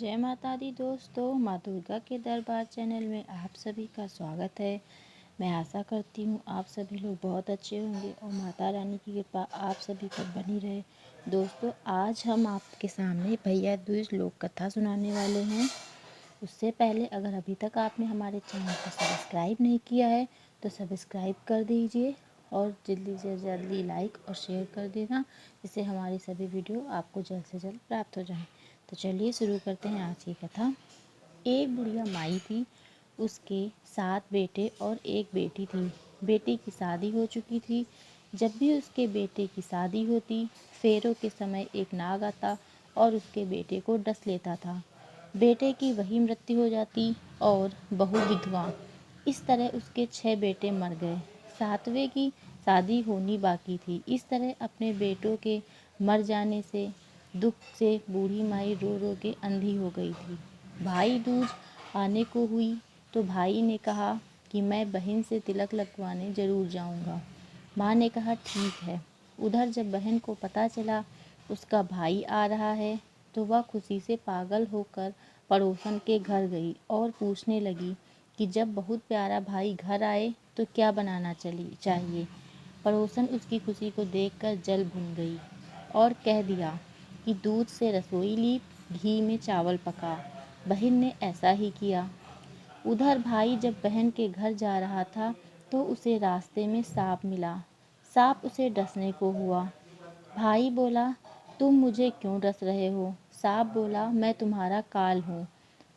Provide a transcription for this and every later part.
जय माता दी दोस्तों, माँ दुर्गा के दरबार चैनल में आप सभी का स्वागत है। मैं आशा करती हूँ आप सभी लोग बहुत अच्छे होंगे और माता रानी की कृपा आप सभी पर बनी रहे। दोस्तों, आज हम आपके सामने भैया दूज लोक कथा सुनाने वाले हैं। उससे पहले अगर अभी तक आपने हमारे चैनल को सब्सक्राइब नहीं किया है तो सब्सक्राइब कर दीजिए और जल्दी से जल्दी लाइक और शेयर कर देना, जिससे हमारी सभी वीडियो आपको जल्द से जल्द प्राप्त हो जाएं। तो चलिए शुरू करते हैं आज की कथा। एक बुढ़िया माई थी, उसके 7 बेटे और एक बेटी थी। बेटी की शादी हो चुकी थी। जब भी उसके बेटे की शादी होती, फेरों के समय एक नाग आता और उसके बेटे को डस लेता था। बेटे की वही मृत्यु हो जाती और बहू विधवा। इस तरह उसके 6 बेटे मर गए। 7वें की शादी होनी बाकी थी। इस तरह अपने बेटों के मर जाने से दुख से बूढ़ी माई रो रो के अंधी हो गई थी। भाई दूज आने को हुई तो भाई ने कहा कि मैं बहन से तिलक लगवाने ज़रूर जाऊंगा। माँ ने कहा ठीक है। उधर जब बहन को पता चला उसका भाई आ रहा है तो वह खुशी से पागल होकर पड़ोसन के घर गई और पूछने लगी कि जब बहुत प्यारा भाई घर आए तो क्या बनाना चाहिए। पड़ोसन उसकी खुशी को देखकर जल भुन गई और कह दिया कि दूध से रसोई ली, घी में चावल पका। बहन ने ऐसा ही किया। उधर भाई जब बहन के घर जा रहा था तो उसे रास्ते में सांप मिला। सांप उसे डसने को हुआ। भाई बोला, तुम मुझे क्यों डस रहे हो? सांप बोला, मैं तुम्हारा काल हूँ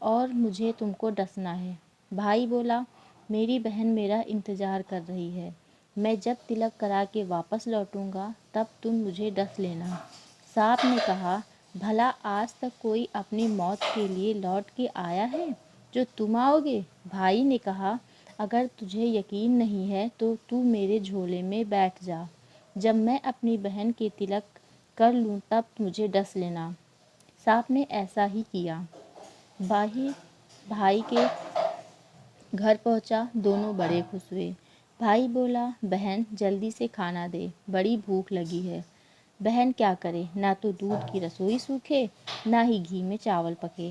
और मुझे तुमको डसना है। भाई बोला, मेरी बहन मेरा इंतज़ार कर रही है। मैं जब तिलक करा के वापस लौटूंगा तब तुम मुझे डस लेना। सांप ने कहा, भला आज तक कोई अपनी मौत के लिए लौट के आया है जो तुम आओगे? भाई ने कहा, अगर तुझे यकीन नहीं है तो तू मेरे झोले में बैठ जा। जब मैं अपनी बहन के तिलक कर लूँ तब मुझे डस लेना। सांप ने ऐसा ही किया। भाई भाई के घर पहुंचा, दोनों बड़े खुश हुए। भाई बोला, बहन जल्दी से खाना दे, बड़ी भूख लगी है। बहन क्या करे, ना तो दूध की रसोई सूखे ना ही घी में चावल पके।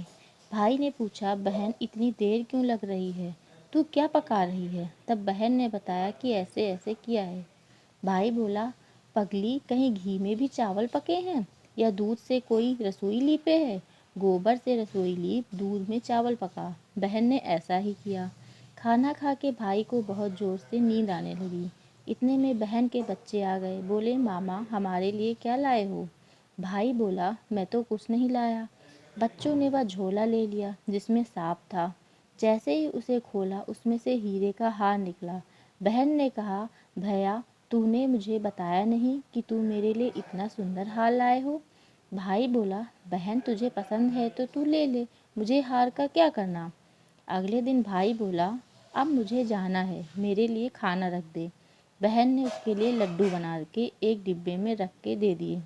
भाई ने पूछा, बहन इतनी देर क्यों लग रही है, तू क्या पका रही है? तब बहन ने बताया कि ऐसे ऐसे किया है। भाई बोला, पगली, कहीं घी में भी चावल पके हैं या दूध से कोई रसोई लीपे है? गोबर से रसोई लीप, दूध में चावल पका। बहन ने ऐसा ही किया। खाना खा के भाई को बहुत जोर से नींद आने लगी। इतने में बहन के बच्चे आ गए। बोले, मामा हमारे लिए क्या लाए हो? भाई बोला, मैं तो कुछ नहीं लाया। बच्चों ने वह झोला ले लिया जिसमें सांप था। जैसे ही उसे खोला उसमें से हीरे का हार निकला। बहन ने कहा, भैया तूने मुझे बताया नहीं कि तू मेरे लिए इतना सुंदर हार लाए हो। भाई बोला, बहन तुझे पसंद है तो तू ले ले, मुझे हार का क्या करना। अगले दिन भाई बोला, अब मुझे जाना है, मेरे लिए खाना रख दे। बहन ने उसके लिए लड्डू बना के एक डिब्बे में रख के दे दिए।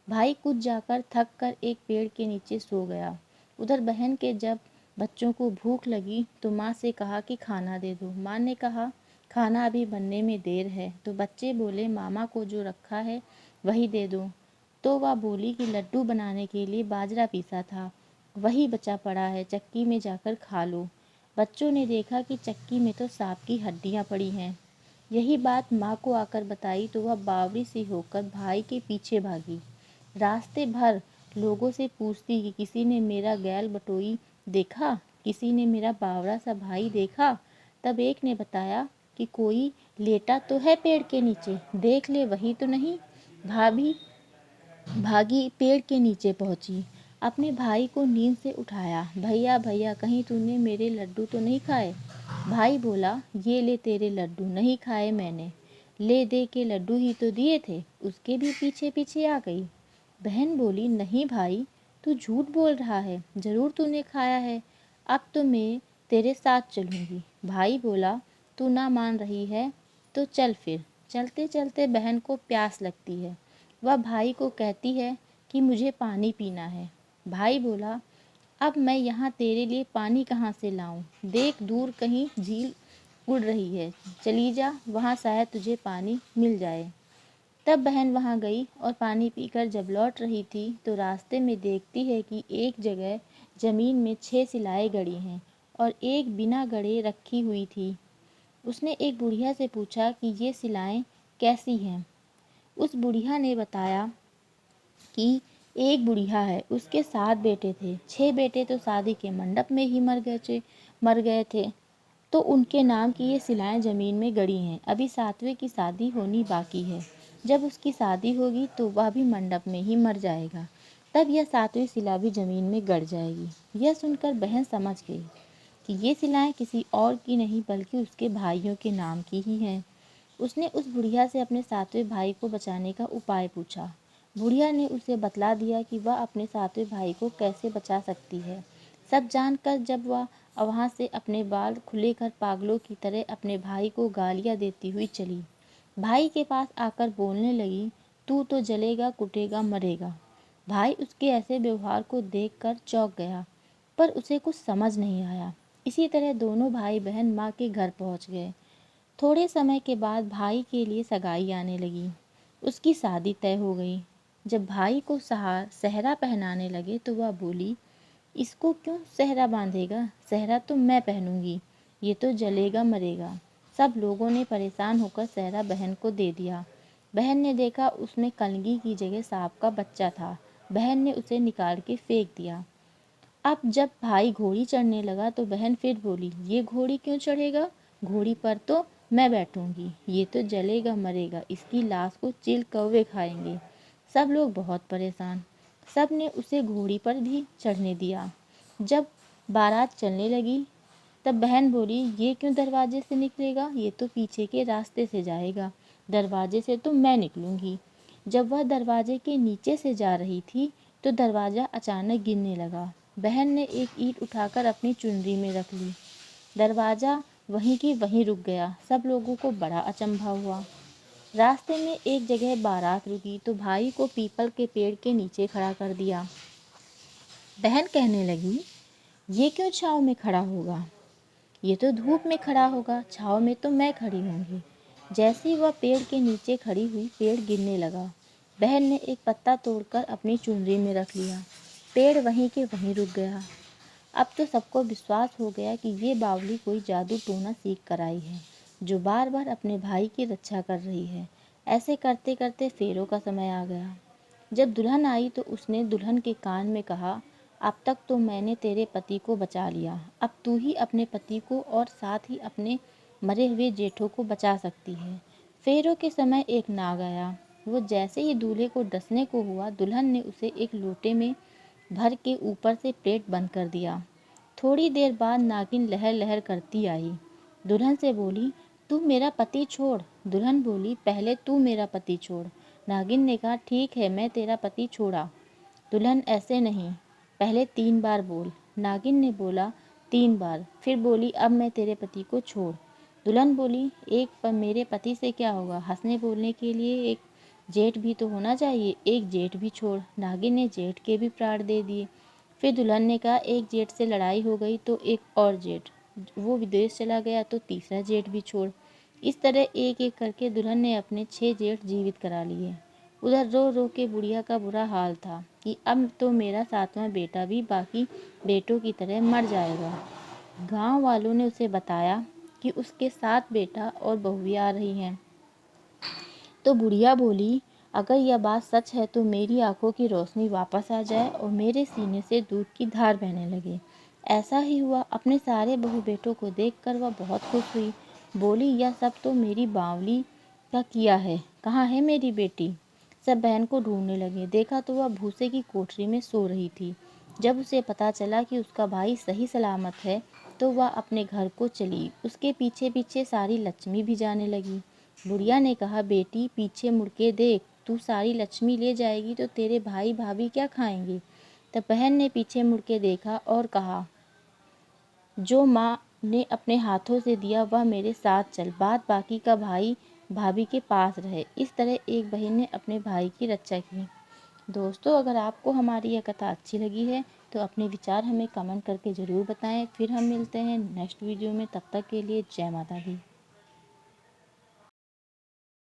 भाई कुछ जाकर थक कर एक पेड़ के नीचे सो गया। उधर बहन के जब बच्चों को भूख लगी तो माँ से कहा कि खाना दे दो। माँ ने कहा, खाना अभी बनने में देर है। तो बच्चे बोले, मामा को जो रखा है वही दे दो। तो वह बोली कि लड्डू बनाने के लिए बाजरा पीसा था, वही बचा पड़ा है, चक्की में जाकर खा लो। बच्चों ने देखा कि चक्की में तो सांप की हड्डियाँ पड़ी हैं। यही बात माँ को आकर बताई तो वह बावरी सी होकर भाई के पीछे भागी। रास्ते भर लोगों से पूछती कि किसी ने मेरा गैल बटोई देखा, किसी ने मेरा बावरा सा भाई देखा। तब एक ने बताया कि कोई लेटा तो है पेड़ के नीचे, देख ले वही तो नहीं। भाभी भागी पेड़ के नीचे पहुंची, अपने भाई को नींद से उठाया। भैया भैया, कहीं तूने मेरे लड्डू तो नहीं खाए? भाई बोला, ये ले तेरे लड्डू, नहीं खाए मैंने। ले दे के लड्डू ही तो दिए थे। उसके भी पीछे पीछे आ गई। बहन बोली, नहीं भाई, तू झूठ बोल रहा है, ज़रूर तूने खाया है। अब तो मैं तेरे साथ चलूँगी। भाई बोला, तू ना मान रही है तो चल फिर। चलते चलते बहन को प्यास लगती है। वह भाई को कहती है कि मुझे पानी पीना है। भाई बोला, अब मैं यहाँ तेरे लिए पानी कहाँ से लाऊं? देख दूर कहीं झील उड़ रही है, चली जा, वहाँ शायद तुझे पानी मिल जाए। तब बहन वहाँ गई और पानी पीकर जब लौट रही थी तो रास्ते में देखती है कि एक जगह जमीन में 6 सिलाएं गड़ी हैं और एक बिना गड़े रखी हुई थी। उसने एक बुढ़िया से पूछा कि ये सिलाएं कैसी हैं। उस बुढ़िया ने बताया कि एक बुढ़िया है, उसके 7 बेटे थे। 6 बेटे तो शादी के मंडप में ही मर गए थे, तो उनके नाम की ये सिलाएं ज़मीन में गड़ी हैं। अभी 7वें की शादी होनी बाकी है। जब उसकी शादी होगी तो वह भी मंडप में ही मर जाएगा, तब यह 7वीं सिला भी ज़मीन में गड़ जाएगी। यह सुनकर बहन समझ गई कि ये सिलाएं किसी और की नहीं बल्कि उसके भाइयों के नाम की ही हैं। उसने उस बुढ़िया से अपने 7वें भाई को बचाने का उपाय पूछा। बुढ़िया ने उसे बतला दिया कि वह अपने 7वें भाई को कैसे बचा सकती है। सब जानकर जब वह वहाँ से अपने बाल खुले कर पागलों की तरह अपने भाई को गालियाँ देती हुई चली। भाई के पास आकर बोलने लगी, तू तो जलेगा, कुटेगा, मरेगा। भाई उसके ऐसे व्यवहार को देखकर चौंक गया, पर उसे कुछ समझ नहीं आया। इसी तरह दोनों भाई बहन माँ के घर पहुँच गए। थोड़े समय के बाद भाई के लिए सगाई आने लगी। उसकी शादी तय हो गई। जब भाई को सेहरा पहनाने लगे तो वह बोली, इसको क्यों सेहरा बांधेगा? सेहरा तो मैं पहनूंगी, ये तो जलेगा मरेगा। सब लोगों ने परेशान होकर सेहरा बहन को दे दिया। बहन ने देखा उसमें कलगी की जगह सांप का बच्चा था। बहन ने उसे निकाल के फेंक दिया। अब जब भाई घोड़ी चढ़ने लगा तो बहन फिर बोली, ये घोड़ी क्यों चढ़ेगा? घोड़ी पर तो मैं बैठूंगी, ये तो जलेगा मरेगा, इसकी लाश को चील कौवे खाएंगे। सब लोग बहुत परेशान। सब ने उसे घोड़ी पर भी चढ़ने दिया। जब बारात चलने लगी तब बहन बोली, ये क्यों दरवाजे से निकलेगा? ये तो पीछे के रास्ते से जाएगा, दरवाजे से तो मैं निकलूंगी। जब वह दरवाजे के नीचे से जा रही थी तो दरवाज़ा अचानक गिरने लगा। बहन ने एक ईंट उठाकर अपनी चुनरी में रख ली। दरवाज़ा वहीं की वहीं रुक गया। सब लोगों को बड़ा अचंभा हुआ। रास्ते में एक जगह बारात रुकी तो भाई को पीपल के पेड़ के नीचे खड़ा कर दिया। बहन कहने लगी, ये क्यों छाँव में खड़ा होगा? ये तो धूप में खड़ा होगा, छाँव में तो मैं खड़ी होंगी। जैसे ही वह पेड़ के नीचे खड़ी हुई, पेड़ गिरने लगा। बहन ने एक पत्ता तोड़कर अपनी चुनरी में रख लिया। पेड़ वहीं के वहीं रुक गया। अब तो सबको विश्वास हो गया कि ये बावली कोई जादू टोना सीख कर आई है, जो बार बार अपने भाई की रक्षा कर रही है। ऐसे करते करते फेरों का समय आ गया। जब दुल्हन आई तो उसने दुल्हन के कान में कहा, अब तक तो मैंने तेरे पति को बचा लिया, अब तू ही अपने पति को और साथ ही अपने मरे हुए जेठों को बचा सकती है। फेरों के समय एक नाग आया। वो जैसे ही दूल्हे को डसने को हुआ, दुल्हन ने उसे एक लोटे में भर के ऊपर से पेट बंद कर दिया। थोड़ी देर बाद नागिन लहर लहर करती आई। दुल्हन से बोली, तू मेरा पति छोड़। दुल्हन बोली, पहले तू मेरा पति छोड़। नागिन ने कहा, ठीक है, मैं तेरा पति छोड़ा। दुल्हन, ऐसे नहीं, पहले 3 बार बोल। नागिन ने बोला, 3 बार। फिर बोली, अब मैं तेरे पति को छोड़। दुल्हन बोली, एक पर मेरे पति से क्या होगा? हंसने बोलने के लिए एक जेठ भी तो होना चाहिए, एक जेठ भी छोड़। नागिन ने जेठ के भी प्राण दे दिए। फिर दुल्हन ने कहा, एक जेठ से लड़ाई हो गई तो एक और जेठ, वो विदेश चला गया तो तीसरा जेठ भी छोड़। इस तरह एक एक करके दुल्हन ने अपने 6 जेठ जीवित करा लिए। उधर रो रो के बुढ़िया का बुरा हाल था कि अब तो मेरा 7वां बेटा भी बाकी बेटों की तरह मर जाएगा। गांव वालों ने उसे बताया कि उसके 7 बेटा और बहुएं आ रही हैं। तो बुढ़िया बोली, अगर यह बात सच है तो मेरी आंखों की रोशनी वापस आ जाए और मेरे सीने से दूध की धार बहने लगे। ऐसा ही हुआ। अपने सारे बहू बेटों को देखकर वह बहुत खुश हुई। बोली, यह सब तो मेरी बावली का किया है, कहाँ है मेरी बेटी? सब बहन को ढूंढने लगे। देखा तो वह भूसे की कोठरी में सो रही थी। जब उसे पता चला कि उसका भाई सही सलामत है तो वह अपने घर को चली। उसके पीछे पीछे सारी लक्ष्मी भी जाने लगी। बुढ़िया ने कहा, बेटी पीछे मुड़ के देख, तू सारी लक्ष्मी ले जाएगी तो तेरे भाई भाभी क्या खाएंगे? तब बहन ने पीछे मुड़ के देखा और कहा, जो माँ ने अपने हाथों से दिया वह मेरे साथ चल, बाद बाकी का भाई भाभी के पास रहे। इस तरह एक बहन ने अपने भाई की रक्षा की। दोस्तों, अगर आपको हमारी यह कथा अच्छी लगी है तो अपने विचार हमें कमेंट करके ज़रूर बताएं। फिर हम मिलते हैं नेक्स्ट वीडियो में। तब तक के लिए जय माता दी।